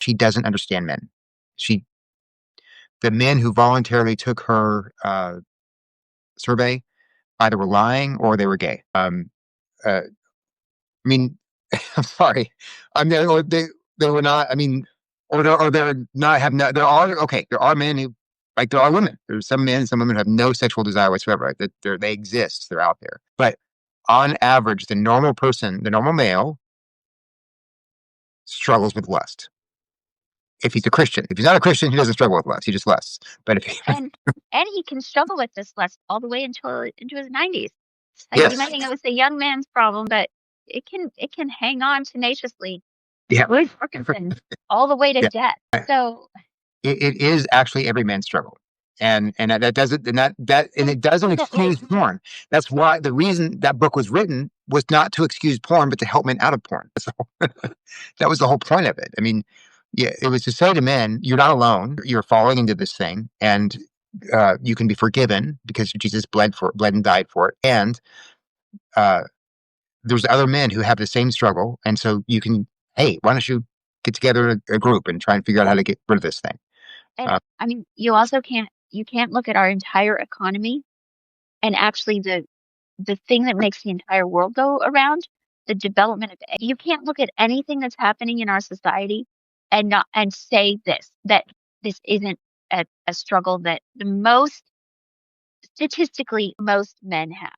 She doesn't understand men. The men who voluntarily took her survey either were lying or they were gay. I mean, I'm sorry. I mean, they were not. I mean, or they're not have no. There are men who like there are women. There's some men, some women who have no sexual desire whatsoever. Right? That they exist. They're out there. But on average, the normal person, the normal male, struggles with lust. If he's a Christian, if he's not a Christian, he doesn't struggle with lust. He just lusts. But if he, And he can struggle with this lust all the way into his 90s. Like you yes, might think it was a young man's problem, but it can hang on tenaciously yeah, with Parkinson's all the way to yeah. death. So It is actually every man's struggle. And that doesn't and it doesn't excuse porn. That's why the reason that book was written was not to excuse porn, but to help men out of porn. So that was the whole point of it. I mean, yeah, it was to say to men, you're not alone. You're falling into this thing, and you can be forgiven because Jesus bled and died for it. And uh, there's other men who have the same struggle, and so you can. Hey, why don't you get together a group and try and figure out how to get rid of this thing? and I mean, you also can't look at our entire economy and actually the thing that makes the entire world go around, the development of you can't look at anything that's happening in our society and not and say that this isn't a struggle that the most statistically most men have.